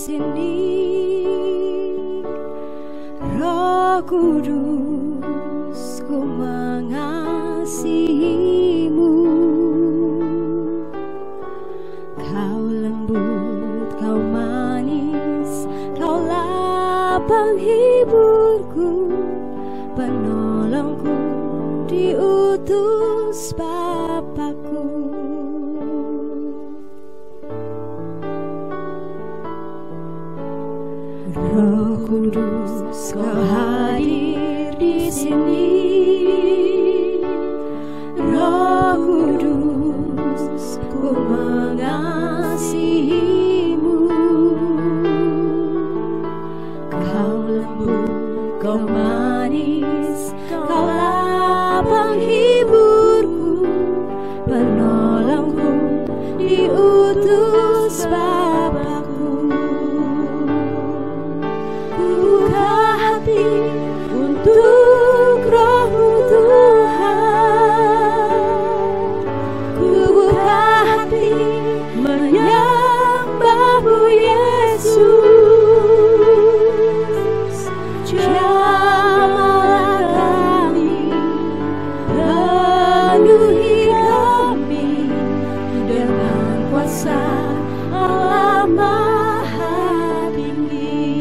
sini. Roh Kudus, ku mengasihimu. Kau lembut, kau manis, kaulah penghiburku, penolongku, diutus Bapakku. Roh Kudus, kau hadir di sini. Roh Kudus, ku mengasihimu. Kau lembut, kau manis, kaulah penghiburku, penolongku, diutus Bapakku. Buka hati untuk Roh-Mu Tuhan. Ku buka hati menyembah-Mu Yesus. Jamahlah kami, penuhi kami dengan kuasa Allah Maha Tinggi.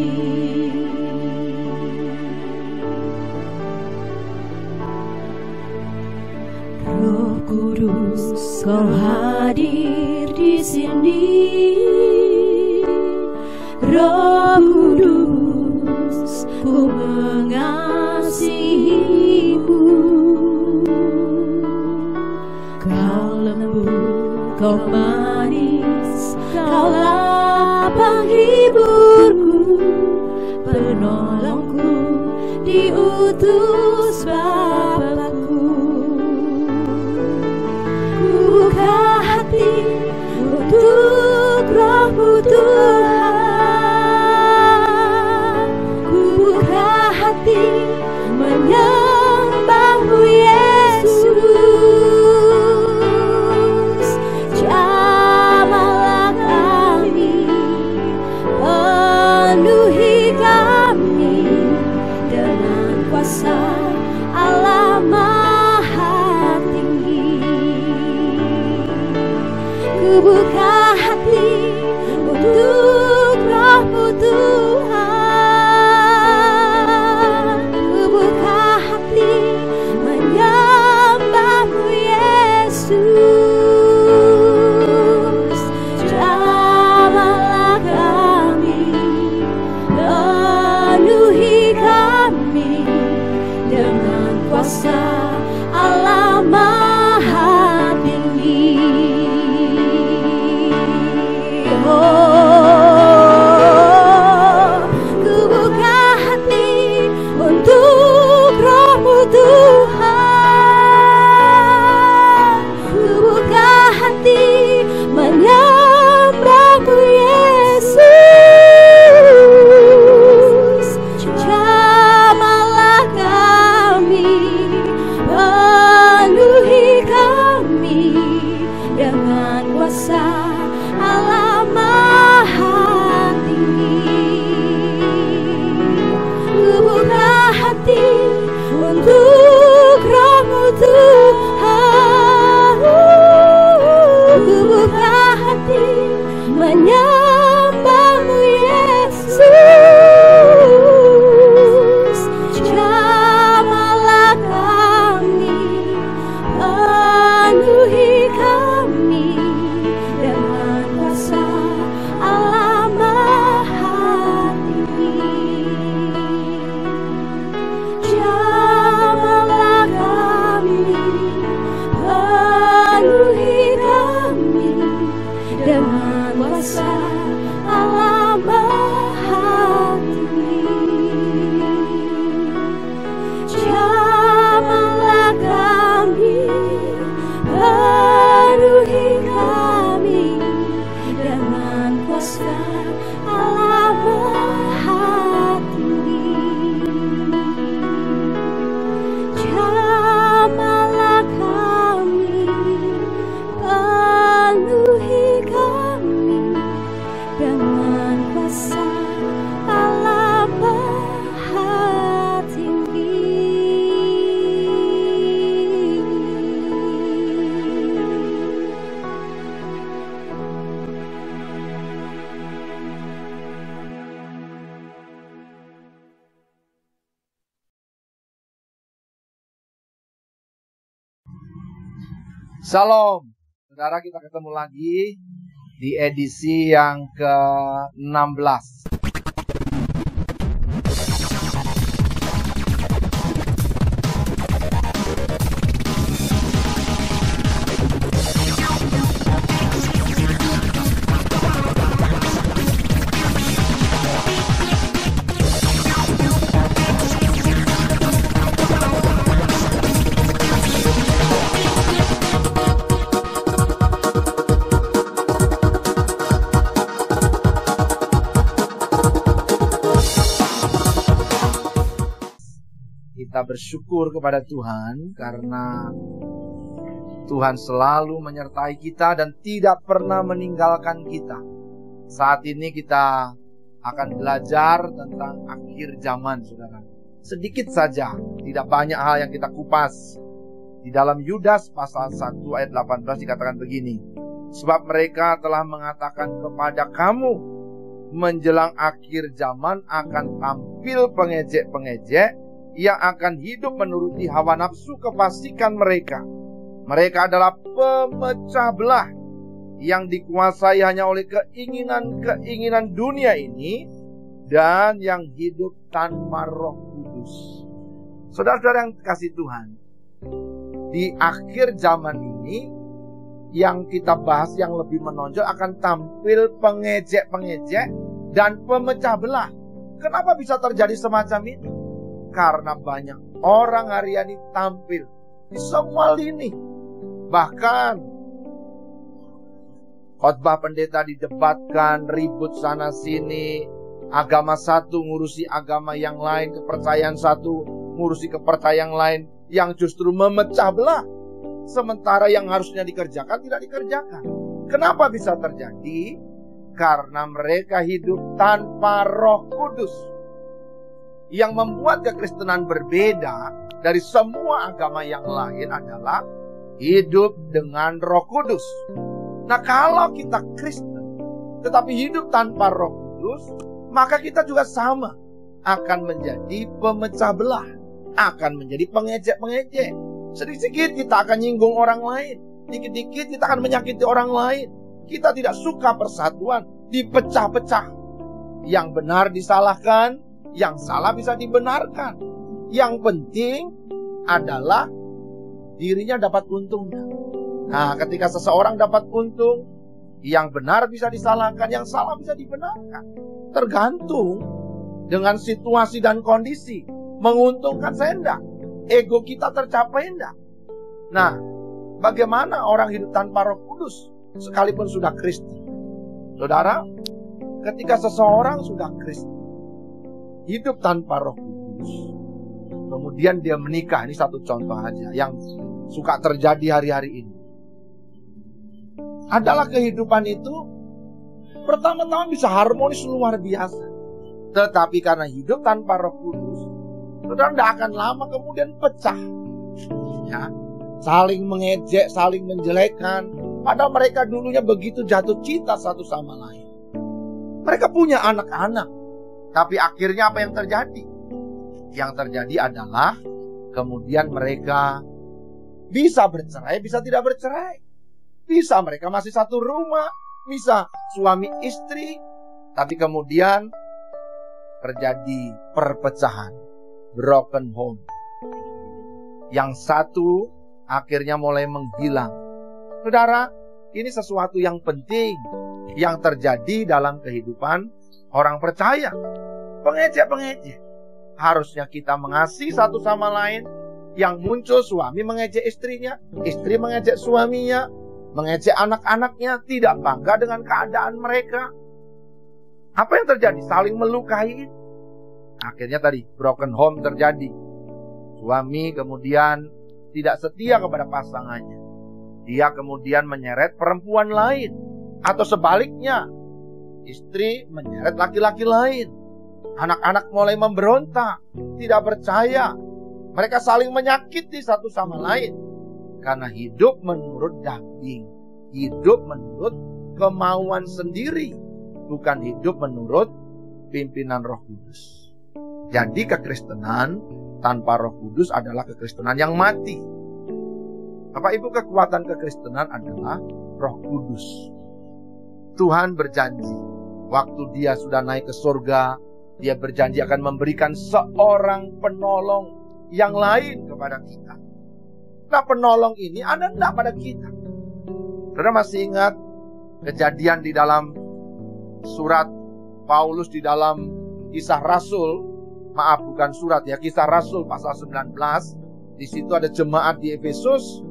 Roh Kudus, kau hadir di sini. Roh Kudus, ku mengasihimu. Kau lembut, kau manis, kaulah penghiburku, penolongku, diutus Bapakku. Ku buka hati untuk Roh-Mu Tuhan. Ku buka hati menyembah-Mu Yesus. Jamahlah kami, penuhi kami dengan kuasa Allah Maha Tinggi. Ku buka hati untuk Roh-Mu Tuhan. Ku buka hati menyembah-Mu Yesus. Jamahlah kami, penuhi kami dengan kuasa Allah Maha Tinggi. Ku buka hati untuk Roh-Mu Tuhan. Ku buka hati menyembah-Mu Yesus. Jamahlah kami, penuhi kami dengan kuasa Allah Maha Tinggi. Ku buka hati untuk Roh-Mu Tuhan. Ku buka hati menyembah-Mu Yesus. Jamahlah kami, penuhi kami dengan kuasa Allah Maha Tinggi. Jamahlah kami, penuhi kami dengan kuasa Shalom, saudara, kita ketemu lagi di edisi yang ke-16. Kita bersyukur kepada Tuhan karena Tuhan selalu menyertai kita dan tidak pernah meninggalkan kita. Saat ini kita akan belajar tentang akhir zaman, saudara. Sedikit saja, tidak banyak hal yang kita kupas. Di dalam Yudas pasal 1 ayat 18 dikatakan begini. Sebab mereka telah mengatakan kepada kamu, menjelang akhir zaman akan tampil pengejek-pengejek yang akan hidup menuruti hawa nafsu kefasikan mereka. Mereka adalah pemecah belah yang dikuasai hanya oleh keinginan-keinginan dunia ini dan yang hidup tanpa Roh Kudus. Saudara-saudara yang kasih Tuhan, di akhir zaman ini yang kita bahas yang lebih menonjol akan tampil pengejek-pengejek dan pemecah belah. Kenapa bisa terjadi semacam ini? Karena banyak orang hari ini tampil di semua lini. Bahkan khotbah pendeta didebatkan, ribut sana sini. Agama satu ngurusi agama yang lain, kepercayaan satu ngurusi kepercayaan lain, yang justru memecah belah. Sementara yang harusnya dikerjakan tidak dikerjakan. Kenapa bisa terjadi? Karena mereka hidup tanpa Roh Kudus. Yang membuat kekristenan berbeda dari semua agama yang lain adalah hidup dengan Roh Kudus. Nah, kalau kita Kristen tetapi hidup tanpa Roh Kudus, maka kita juga sama akan menjadi pemecah belah, akan menjadi pengejek-pengejek. Sedikit-sedikit kita akan nyinggung orang lain, dikit-dikit kita akan menyakiti orang lain. Kita tidak suka persatuan, dipecah-pecah. Yang benar disalahkan, yang salah bisa dibenarkan. Yang penting adalah dirinya dapat untung. Nah, ketika seseorang dapat untung, yang benar bisa disalahkan, yang salah bisa dibenarkan. Tergantung dengan situasi dan kondisi. Menguntungkan saya enggak? Ego kita tercapai enggak? Nah, bagaimana orang hidup tanpa Roh Kudus sekalipun sudah Kristen? Saudara, ketika seseorang sudah Kristen, hidup tanpa Roh Kudus, kemudian dia menikah. Ini satu contoh aja yang suka terjadi hari-hari ini. Adalah kehidupan itu pertama-tama bisa harmonis luar biasa. Tetapi karena hidup tanpa Roh Kudus, saudara tidak akan lama kemudian pecah. Ya, saling mengejek, saling menjelekkan. Padahal mereka dulunya begitu jatuh cinta satu sama lain. Mereka punya anak-anak. Tapi akhirnya apa yang terjadi? Yang terjadi adalah kemudian mereka bisa bercerai, bisa tidak bercerai. Bisa mereka masih satu rumah, bisa suami istri. Tapi kemudian terjadi perpecahan, broken home. Yang satu akhirnya mulai menghilang. Saudara, ini sesuatu yang penting yang terjadi dalam kehidupan orang percaya. Pengejek-pengejek. Harusnya kita mengasihi satu sama lain. Yang muncul suami mengejek istrinya, istri mengejek suaminya, mengejek anak-anaknya, tidak bangga dengan keadaan mereka. Apa yang terjadi? Saling melukai. Akhirnya tadi broken home terjadi. Suami kemudian tidak setia kepada pasangannya. Dia kemudian menyeret perempuan lain. Atau sebaliknya, istri menyeret laki-laki lain. Anak-anak mulai memberontak, tidak percaya. Mereka saling menyakiti satu sama lain. Karena hidup menurut daging, hidup menurut kemauan sendiri, bukan hidup menurut pimpinan Roh Kudus. Jadi kekristenan tanpa Roh Kudus adalah kekristenan yang mati. Bapak Ibu, kekuatan kekristenan adalah Roh Kudus. Tuhan berjanji, waktu dia sudah naik ke surga, dia berjanji akan memberikan seorang penolong yang lain kepada kita. Nah, penolong ini ada enggak pada kita? Saudara masih ingat kejadian di dalam surat Paulus di dalam Kisah Rasul, maaf bukan surat ya, Kisah Rasul pasal 19. Di situ ada jemaat di Efesus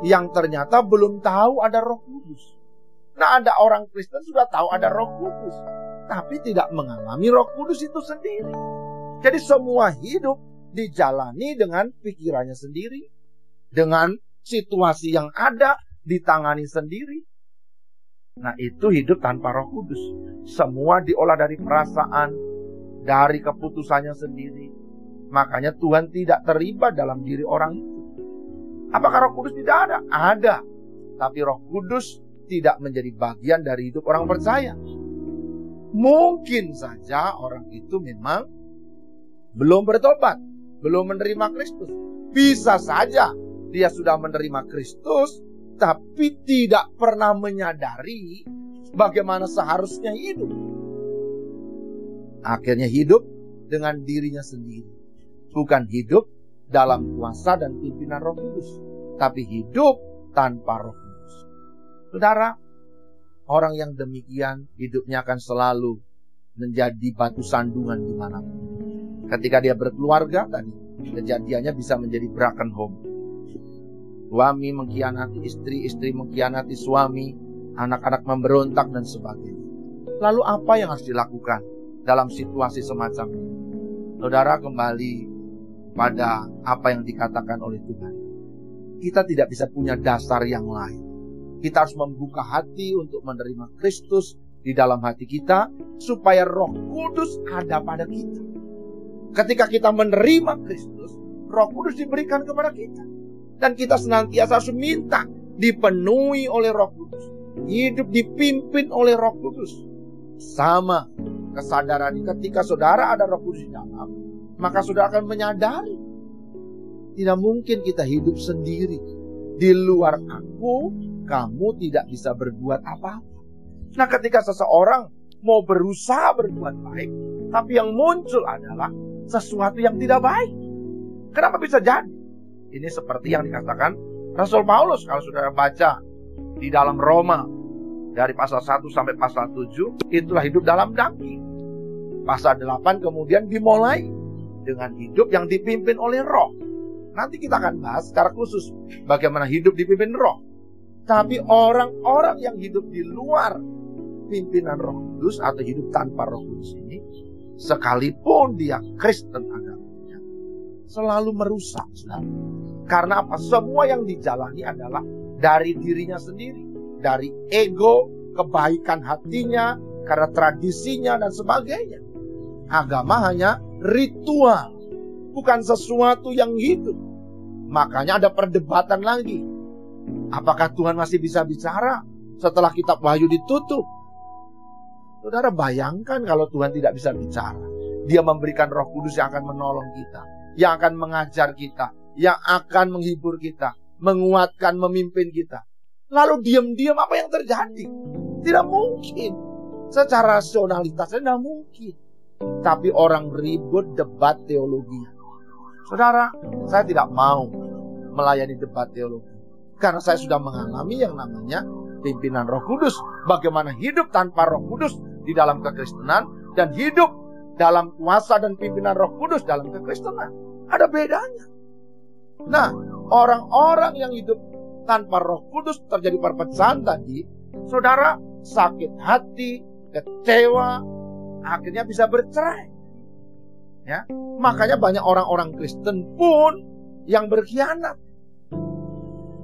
yang ternyata belum tahu ada Roh Kudus. Nah, ada orang Kristen sudah tahu ada Roh Kudus, tapi tidak mengalami Roh Kudus itu sendiri. Jadi semua hidup dijalani dengan pikirannya sendiri, dengan situasi yang ada ditangani sendiri. Nah, itu hidup tanpa Roh Kudus. Semua diolah dari perasaan, dari keputusannya sendiri. Makanya Tuhan tidak terlibat dalam diri orang itu. Apakah Roh Kudus tidak ada? Ada. Tapi Roh Kudus tidak menjadi bagian dari hidup orang percaya. Mungkin saja orang itu memang belum bertobat, belum menerima Kristus. Bisa saja dia sudah menerima Kristus, tapi tidak pernah menyadari bagaimana seharusnya hidup. Akhirnya hidup dengan dirinya sendiri. Bukan hidup dalam kuasa dan pimpinan Roh Kudus, tapi hidup tanpa Roh Kudus. Saudara, orang yang demikian hidupnya akan selalu menjadi batu sandungan di mana-mana. Ketika dia berkeluarga tadi, kejadiannya bisa menjadi broken home. Suami mengkhianati istri, istri mengkhianati suami, anak-anak memberontak dan sebagainya. Lalu apa yang harus dilakukan dalam situasi semacam ini? Saudara, kembali pada apa yang dikatakan oleh Tuhan. Kita tidak bisa punya dasar yang lain. Kita harus membuka hati untuk menerima Kristus di dalam hati kita, supaya Roh Kudus ada pada kita. Ketika kita menerima Kristus, Roh Kudus diberikan kepada kita. Dan kita senantiasa harus minta dipenuhi oleh Roh Kudus. Hidup dipimpin oleh Roh Kudus. Sama kesadaran ketika saudara ada Roh Kudus di dalam, maka saudara akan menyadari tidak mungkin kita hidup sendiri. Di luar aku, kamu tidak bisa berbuat apa-apa. Nah, ketika seseorang mau berusaha berbuat baik, tapi yang muncul adalah sesuatu yang tidak baik. Kenapa bisa jadi? Ini seperti yang dikatakan Rasul Paulus. Kalau saudara baca di dalam Roma, dari pasal 1 sampai pasal 7, itulah hidup dalam daging. Pasal 8 kemudian dimulai dengan hidup yang dipimpin oleh Roh. Nanti kita akan bahas secara khusus bagaimana hidup dipimpin Roh. Tapi orang-orang yang hidup di luar pimpinan Roh Kudus atau hidup tanpa Roh Kudus ini, sekalipun dia Kristen agamanya, selalu merusak. Karena apa? Semua yang dijalani adalah dari dirinya sendiri, dari ego, kebaikan hatinya, karena tradisinya dan sebagainya. Agama hanya ritual, bukan sesuatu yang hidup. Makanya ada perdebatan lagi. Apakah Tuhan masih bisa bicara setelah kitab Wahyu ditutup? Saudara, bayangkan kalau Tuhan tidak bisa bicara. Dia memberikan Roh Kudus yang akan menolong kita, yang akan mengajar kita, yang akan menghibur kita, menguatkan, memimpin kita. Lalu diam-diam apa yang terjadi? Tidak mungkin. Secara rasionalitasnya tidak mungkin. Tapi orang ribut debat teologi. Saudara, saya tidak mau melayani debat teologi. Karena saya sudah mengalami yang namanya pimpinan Roh Kudus. Bagaimana hidup tanpa Roh Kudus di dalam kekristenan, dan hidup dalam kuasa dan pimpinan Roh Kudus dalam kekristenan. Ada bedanya. Nah, orang-orang yang hidup tanpa Roh Kudus terjadi perpecahan tadi, saudara, sakit hati, kecewa, akhirnya bisa bercerai. Ya, makanya banyak orang-orang Kristen pun yang berkhianat.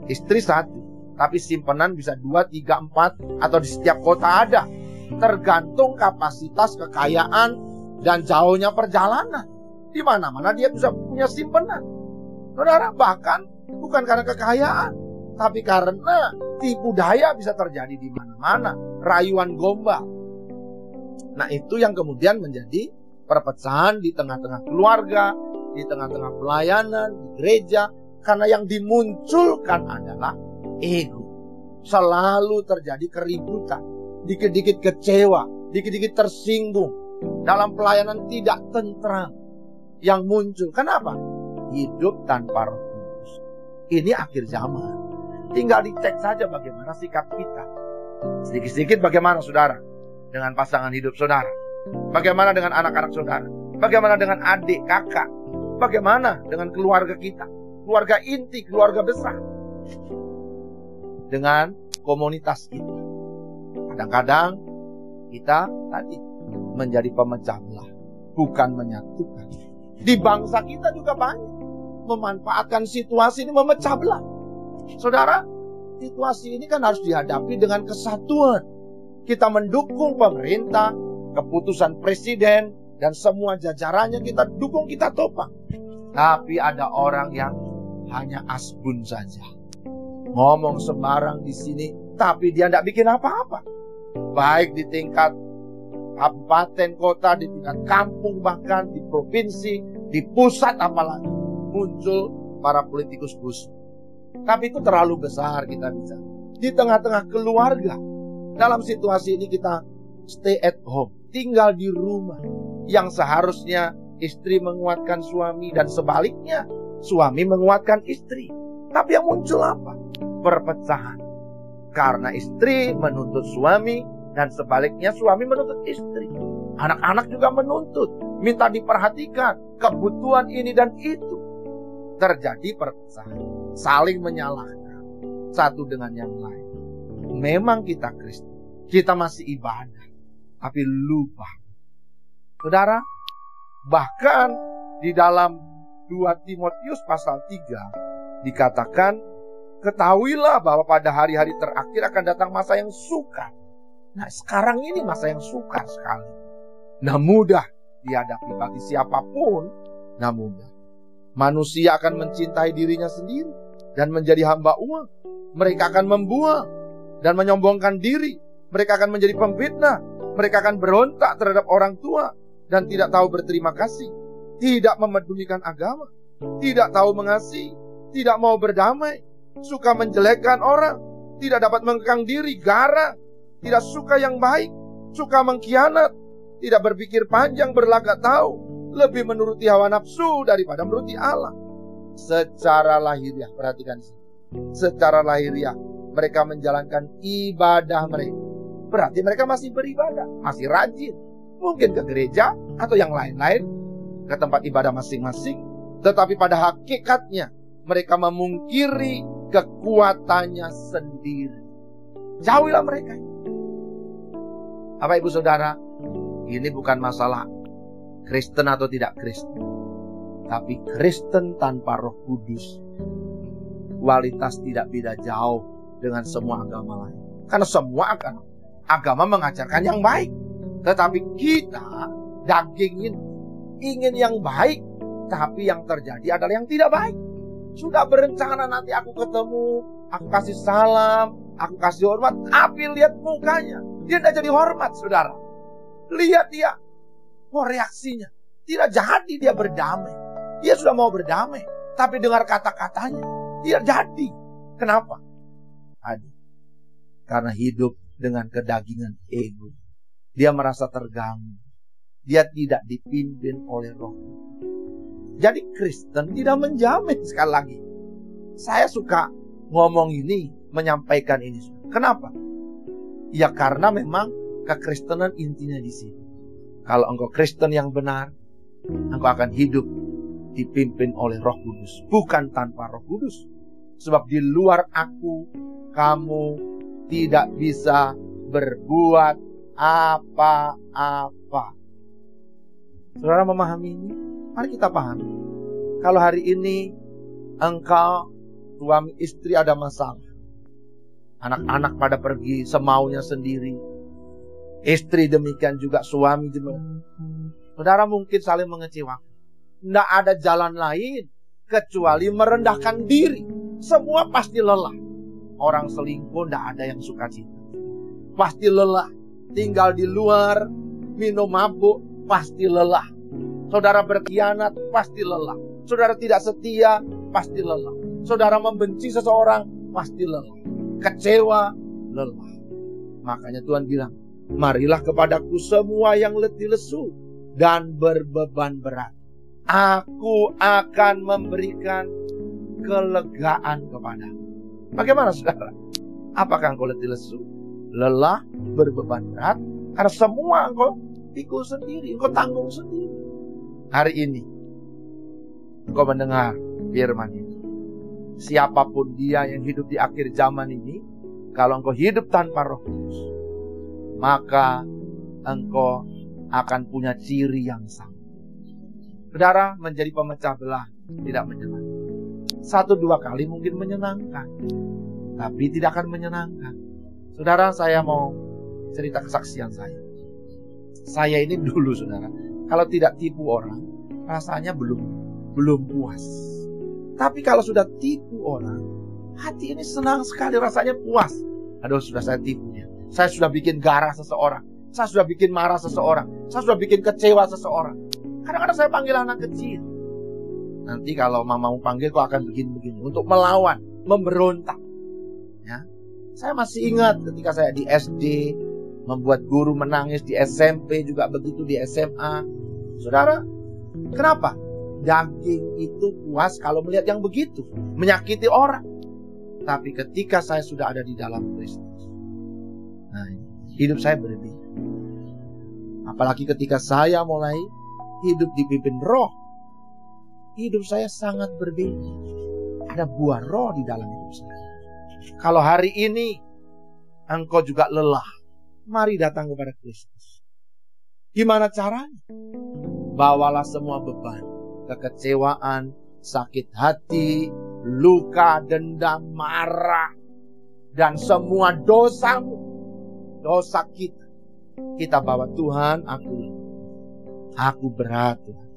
Istri satu, tapi simpanan bisa 2, 3, 4, atau di setiap kota ada. Tergantung kapasitas kekayaan dan jauhnya perjalanan. Di mana-mana dia bisa punya simpanan. Saudara, bahkan bukan karena kekayaan, tapi karena tipu daya bisa terjadi di mana-mana. Rayuan gombal. Nah, itu yang kemudian menjadi perpecahan di tengah-tengah keluarga, di tengah-tengah pelayanan, di gereja, Karena yang dimunculkan adalah ego. Selalu terjadi keributan, dikit-dikit kecewa, dikit-dikit tersinggung. Dalam pelayanan tidak tentram. Yang muncul, kenapa? Hidup tanpa Roh Kudus. Ini akhir zaman. Tinggal dicek saja bagaimana sikap kita. Sedikit-sedikit bagaimana saudara dengan pasangan hidup saudara? Bagaimana dengan anak-anak saudara? Bagaimana dengan adik, kakak? Bagaimana dengan keluarga kita? Keluarga inti, keluarga besar. Dengan komunitas kita. Kadang-kadang kita tadi menjadi pemecah belah, bukan menyatukan. Di bangsa kita juga banyak memanfaatkan situasi ini memecah belah. Saudara, situasi ini kan harus dihadapi dengan kesatuan. Kita mendukung pemerintah, keputusan presiden, dan semua jajarannya kita dukung, kita topang. Tapi ada orang yang hanya asbun saja. Ngomong sembarang di sini, tapi dia tidak bikin apa-apa. Baik di tingkat kabupaten, kota, di tingkat kampung, bahkan di provinsi, di pusat apalagi. Muncul para politikus busuk. Tapi itu terlalu besar kita bisa. Di tengah-tengah keluarga. Dalam situasi ini kita stay at home. Tinggal di rumah. Yang seharusnya istri menguatkan suami dan sebaliknya. Suami menguatkan istri. Tapi yang muncul apa? Perpecahan. Karena istri menuntut suami dan sebaliknya suami menuntut istri. Anak-anak juga menuntut. Minta diperhatikan. Kebutuhan ini dan itu. Terjadi perpecahan. Saling menyalahkan satu dengan yang lain. Memang kita Kristen. Kita masih ibadah. Tapi lupa. Saudara, bahkan di dalam 2 Timotius pasal 3 dikatakan, ketahuilah bahwa pada hari-hari terakhir akan datang masa yang sukar. Nah, sekarang ini masa yang sukar sekali. Nah, mudah dihadapi bagi siapapun. Nah, mudah. Manusia akan mencintai dirinya sendiri dan menjadi hamba uang. Mereka akan membuang dan menyombongkan diri. Mereka akan menjadi pemfitnah. Mereka akan berontak terhadap orang tua dan tidak tahu berterima kasih. Tidak memedulikan agama. Tidak tahu mengasihi. Tidak mau berdamai. Suka menjelekkan orang. Tidak dapat mengekang diri. Garang. Tidak suka yang baik. Suka mengkhianat. Tidak berpikir panjang, berlagak tahu. Lebih menuruti hawa nafsu daripada menuruti Allah. Secara lahiriah, perhatikan sini. Secara lahiriah mereka menjalankan ibadah mereka. Berarti mereka masih beribadah, masih rajin. Mungkin ke gereja atau yang lain-lain, ke tempat ibadah masing-masing. Tetapi pada hakikatnya mereka memungkiri kekuatannya sendiri. Jauhilah mereka. Bapak ibu saudara, ini bukan masalah Kristen atau tidak Kristen. Tapi Kristen tanpa Roh Kudus, kualitas tidak beda jauh dengan semua agama lain. Karena semua agama mengajarkan yang baik. Tetapi kita daging ini ingin yang baik, tapi yang terjadi adalah yang tidak baik. Sudah berencana nanti aku ketemu, aku kasih salam, aku kasih hormat, tapi lihat mukanya. Dia tidak jadi hormat, saudara. Lihat dia. Reaksinya. Tidak jadi dia berdamai. Dia sudah mau berdamai. Tapi dengar kata-katanya. Tidak jadi. Kenapa? Karena hidup dengan kedagingan ego. Dia merasa terganggu. Dia tidak dipimpin oleh Roh. Jadi Kristen tidak menjamin, sekali lagi. Saya suka ngomong ini, menyampaikan ini. Kenapa? Ya karena memang kekristenan intinya di sini. Kalau engkau Kristen yang benar, engkau akan hidup dipimpin oleh Roh Kudus. Bukan tanpa Roh Kudus. Sebab di luar aku, kamu tidak bisa berbuat apa-apa. Saudara memahami ini? Mari kita pahami. Kalau hari ini engkau, suami istri ada masalah. Anak-anak pada pergi semaunya sendiri. Istri demikian juga, suami demikian. Saudara mungkin saling mengecewakan. Tidak ada jalan lain kecuali merendahkan diri. Semua pasti lelah. Orang selingkuh tidak ada yang suka cita. Pasti lelah. Tinggal di luar, minum mabuk, pasti lelah. Saudara berkhianat, pasti lelah. Saudara tidak setia, pasti lelah. Saudara membenci seseorang, pasti lelah. Kecewa, lelah. Makanya Tuhan bilang, marilah kepadaku semua yang letih lesu dan berbeban berat. Aku akan memberikan kelegaan kepadamu. Bagaimana saudara? Apakah engkau letih lesu, lelah, berbeban berat? Karena semua engkau pikul sendiri, engkau tanggung sendiri. Hari ini engkau mendengar firman ini. Siapapun dia yang hidup di akhir zaman ini, kalau engkau hidup tanpa Roh Kudus, maka engkau akan punya ciri yang sama. Saudara, menjadi pemecah belah tidak menyenangkan. 1-2 kali mungkin menyenangkan, tapi tidak akan menyenangkan. Saudara, saya mau cerita kesaksian saya. Saya ini dulu, saudara, kalau tidak tipu orang, rasanya belum puas. Tapi kalau sudah tipu orang, hati ini senang sekali, rasanya puas. Aduh, sudah saya tipu ya. Saya sudah bikin garah seseorang. Saya sudah bikin marah seseorang. Saya sudah bikin kecewa seseorang. Kadang-kadang saya panggil anak kecil. Nanti kalau mamamu panggil, kau akan begini-begini. Untuk melawan, memberontak. Ya. Saya masih ingat ketika saya di SD, membuat guru menangis, di SMP juga begitu, di SMA. Saudara, kenapa? Daging itu puas kalau melihat yang begitu, menyakiti orang. Tapi ketika saya sudah ada di dalam Kristus, nah, hidup saya berbeda. Apalagi ketika saya mulai hidup dipimpin Roh, hidup saya sangat berbeda. Ada buah Roh di dalam hidup saya. Kalau hari ini engkau juga lelah, mari datang kepada Kristus. Gimana caranya? Bawalah semua beban, kekecewaan, sakit hati, luka, dendam, marah, dan semua dosamu, dosa kita. Kita bawa, Tuhan, aku berat, Tuhan.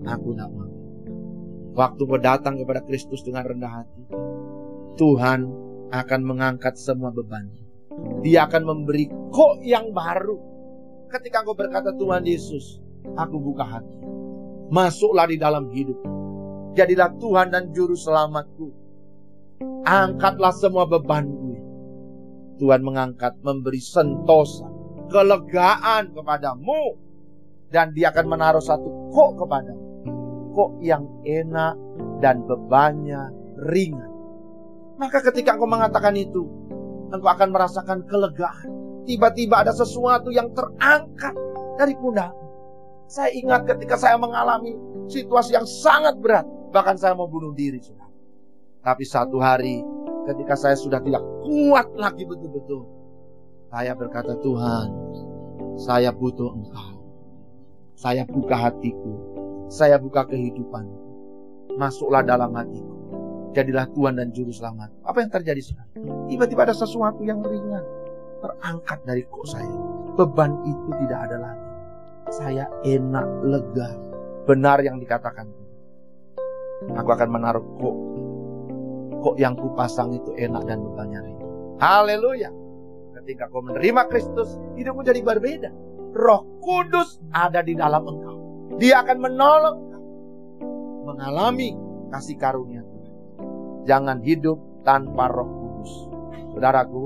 Aku tidak mau. Waktu kau datang kepada Kristus dengan rendah hati, Tuhan akan mengangkat semua beban. Dia akan memberi kok yang baru. Ketika kau berkata, Tuhan Yesus, aku buka hati. Masuklah di dalam hidup. Jadilah Tuhan dan Juru Selamatku. Angkatlah semua bebanku. Tuhan mengangkat, memberi sentosa, kelegaan kepadamu. Dan dia akan menaruh satu kok kepadamu. Kok yang enak dan bebannya ringan. Maka ketika engkau mengatakan itu, engkau akan merasakan kelegaan. Tiba-tiba ada sesuatu yang terangkat dari pundakmu. Saya ingat ketika saya mengalami situasi yang sangat berat. Bahkan saya mau bunuh diri. Tapi satu hari ketika saya sudah tidak kuat lagi betul-betul, saya berkata, Tuhan, saya butuh Engkau. Saya buka hatiku. Saya buka kehidupan. Masuklah dalam hatiku. Jadilah Tuhan dan Juru Selamat. Apa yang terjadi sekarang? Tiba-tiba ada sesuatu yang ringan terangkat dari kok saya. Beban itu tidak ada lagi. Saya enak, lega. Benar yang dikatakan. Aku akan menaruh kok yang kupasang itu enak dan bebannya ringan. Haleluya. Ketika kau menerima Kristus, hidupmu jadi berbeda. Roh Kudus ada di dalam engkau. Dia akan menolong engkau mengalami kasih karunia Tuhan. Jangan hidup tanpa Roh Kudus. Saudaraku,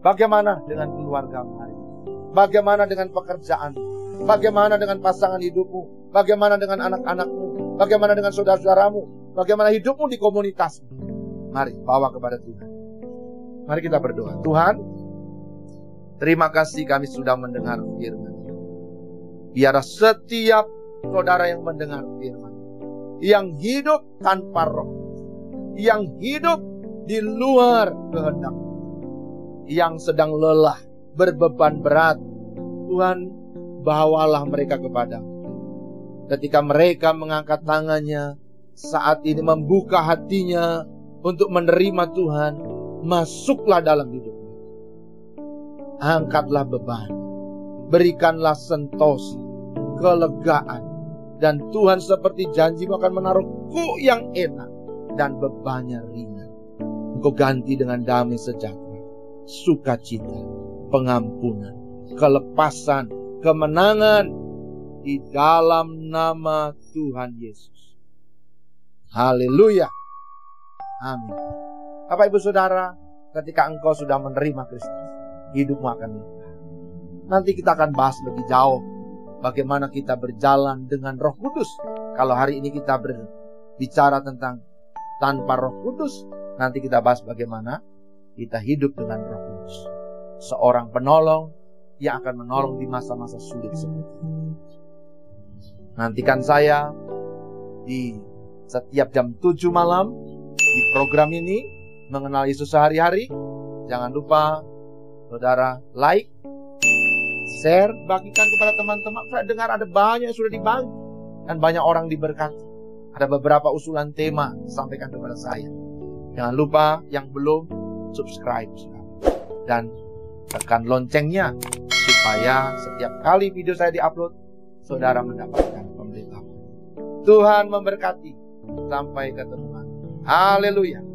bagaimana dengan keluargamu hari ini? Bagaimana dengan pekerjaanmu? Bagaimana dengan pasangan hidupmu? Bagaimana dengan anak-anakmu? Bagaimana dengan saudara-saudaramu? Bagaimana hidupmu di komunitasmu? Mari bawa kepada Tuhan. Mari kita berdoa. Tuhan, terima kasih kami sudah mendengar firman. Biarlah setiap saudara yang mendengar firman, yang hidup tanpa Roh, yang hidup di luar kehendak, yang sedang lelah, berbeban berat, Tuhan, bawalah mereka kepadamu. Ketika mereka mengangkat tangannya, saat ini membuka hatinya untuk menerima Tuhan, masuklah dalam hidupnya. Angkatlah beban, berikanlah sentosa, kelegaan, dan Tuhan seperti janjimu akan menaruh kuk yang enak dan bebannya ringan. Engkau ganti dengan damai sejahtera, sukacita, pengampunan, kelepasan, kemenangan di dalam nama Tuhan Yesus. Haleluya. Amin. Bapak Ibu Saudara, ketika engkau sudah menerima Kristus, hidupmu akan berubah. Nanti kita akan bahas lebih jauh bagaimana kita berjalan dengan Roh Kudus. Kalau hari ini kita berbicara tentang tanpa Roh Kudus, nanti kita bahas bagaimana kita hidup dengan Roh Kudus. Seorang penolong yang akan menolong di masa-masa sulit seperti ini. Nantikan saya di setiap jam 7 malam di program ini, Mengenal Yesus Sehari-hari. Jangan lupa saudara like, share, bagikan kepada teman-teman. Saya dengar ada banyak yang sudah dibagi dan banyak orang diberkati. Ada beberapa usulan tema sampaikan kepada saya. Jangan lupa yang belum subscribe dan tekan loncengnya supaya setiap kali video saya diupload, saudara mendapatkan pemberitahuan. Tuhan memberkati. Sampai ketemu. Haleluya.